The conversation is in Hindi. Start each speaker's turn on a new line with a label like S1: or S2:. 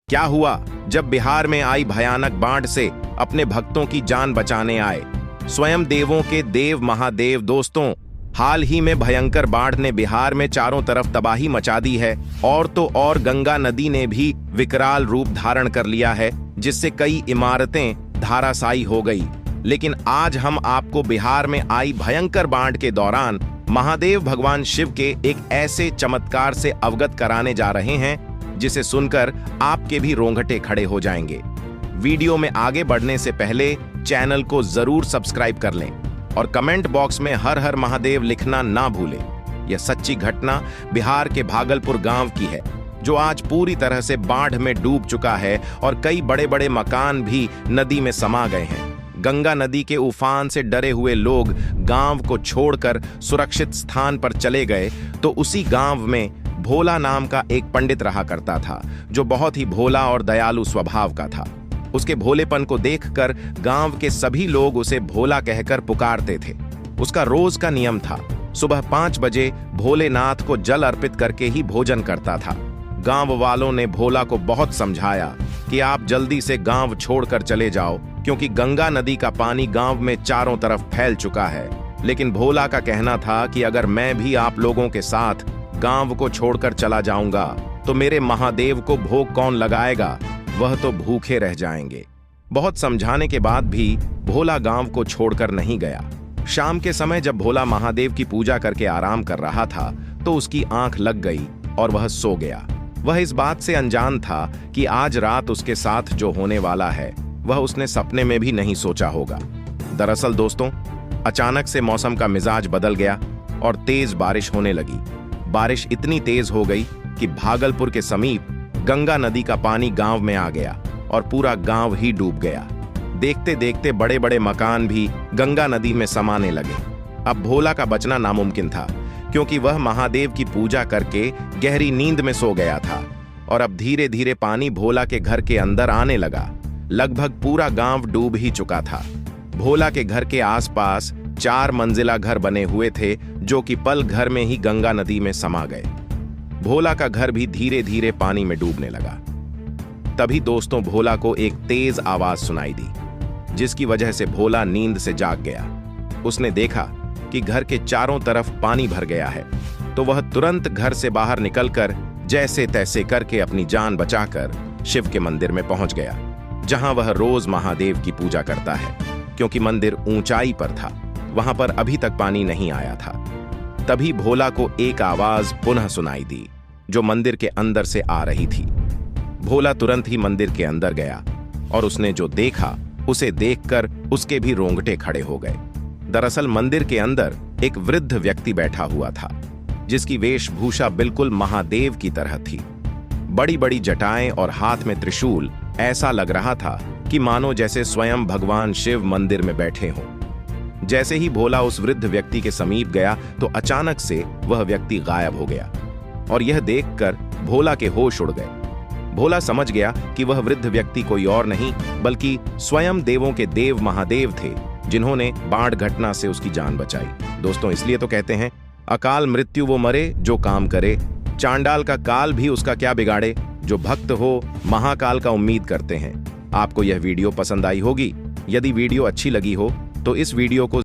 S1: क्या हुआ जब बिहार में आई भयानक बाढ़ से अपने भक्तों की जान बचाने आए स्वयं देवों के देव महादेव। दोस्तों, हाल ही में भयंकर बाढ़ ने बिहार में चारों तरफ तबाही मचा दी है और तो और गंगा नदी ने भी विकराल रूप धारण कर लिया है, जिससे कई इमारतें धाराशायी हो गई। लेकिन आज हम आपको बिहार में आई भयंकर बाढ़ के दौरान महादेव भगवान शिव के एक ऐसे चमत्कार से अवगत कराने जा रहे हैं जिसे सुनकर आपके भी रोंगटे खड़े हो जाएंगे। वीडियो में आगे बढ़ने से पहले चैनल को जरूर सब्सक्राइब कर लें और कमेंट बॉक्स में हर हर महादेव लिखना ना भूलें। यह सच्ची घटना बिहार के भागलपुर गांव की है, जो आज पूरी तरह से बाढ़ में डूब चुका है और कई बड़े बड़े मकान भी नदी में समा गए हैं। गंगा नदी के उफान से डरे हुए लोग गांव को छोड़कर सुरक्षित स्थान पर चले गए, तो उसी गांव में भोला नाम का एक पंडित रहा करता था, जो बहुत ही भोला और दयालु स्वभाव का था। उसके भोलेपन को देखकर गांव के सभी लोग उसे भोला कहकर पुकारते थे। उसका रोज का नियम था, सुबह 5 बजे भोलेनाथ को जल अर्पित करके ही भोजन करता था। गांव वालों ने भोला को बहुत समझाया कि आप जल्दी से गांव छोड़कर चले जाओ, क्योंकि गंगा नदी का पानी गांव में चारों तरफ फैल चुका है। लेकिन भोला का कहना था कि अगर मैं भी आप लोगों के साथ गांव को छोड़कर चला जाऊंगा तो मेरे महादेव को भोग कौन लगाएगा, वह तो भूखे रह जाएंगे। बहुत समझाने के बाद भी भोला गांव को छोड़कर नहीं गया। शाम के समय जब भोला महादेव की पूजा करके आराम कर रहा था तो उसकी आंख लग गई और वह सो गया। वह इस बात से अनजान था कि आज रात उसके साथ जो होने वाला है वह उसने सपने में भी नहीं सोचा होगा। दरअसल दोस्तों, अचानक से मौसम का मिजाज बदल गया और तेज बारिश होने लगी। बारिश इतनी तेज हो गई कि भागलपुर के समीप गंगा नदी का पानी गांव में आ गया और पूरा गांव ही डूब गया। देखते देखते बड़े बड़े मकान भी गंगा नदी में समाने लगे। अब भोला का बचना नामुमकिन था, क्योंकि वह महादेव की पूजा करके गहरी नींद में सो गया था। और अब धीरे धीरे पानी भोला के घर के अंदर आने लगा। लगभग पूरा गांव डूब ही चुका था। भोला के घर के आसपास 4 मंजिला घर बने हुए थे, जो कि पल घर में ही गंगा नदी में समा गए। भोला का घर भी धीरे धीरे पानी में डूबने लगा। तभी दोस्तों, भोला को एक तेज आवाज सुनाई दी, जिसकी वजह से भोला नींद से जाग गया। उसने देखा कि घर के चारों तरफ पानी भर गया है, तो वह तुरंत घर से बाहर निकलकर जैसे तैसे करके अपनी जान बचाकर शिव के मंदिर में पहुंच गया, जहां वह रोज महादेव की पूजा करता है। क्योंकि मंदिर ऊंचाई पर था, वहां पर अभी तक पानी नहीं आया था। तभी भोला को एक आवाज पुनः सुनाई दी, जो मंदिर के अंदर से आ रही थी। भोला तुरंत ही मंदिर के अंदर गया और उसने जो देखा उसे देखकर उसके भी रोंगटे खड़े हो गए। दरअसल मंदिर के अंदर एक वृद्ध व्यक्ति बैठा हुआ था, जिसकी वेशभूषा बिल्कुल महादेव की तरह थी। बड़ी बड़ी जटाएं और हाथ में त्रिशूल। ऐसा लग रहा था कि मानो जैसे स्वयं भगवान शिव मंदिर में बैठे हों। जैसे ही भोला उस वृद्ध व्यक्ति के समीप गया तो अचानक से वह व्यक्ति गायब हो गया और यह देखकर भोला के होश उड़ गए। भोला समझ गया कि वह वृद्ध व्यक्ति कोई और नहीं बल्कि स्वयं देवों के देव महादेव थे, जिन्होंने बाढ़ घटना से उसकी जान बचाई। दोस्तों, इसलिए तो कहते हैं, अकाल मृत्यु वो मरे जो काम करे, चांडाल का काल भी उसका क्या बिगाड़े। जो भक्त हो महाकाल का उम्मीद करते हैं। आपको यह वीडियो पसंद आई होगी। यदि वीडियो अच्छी लगी हो तो इस वीडियो को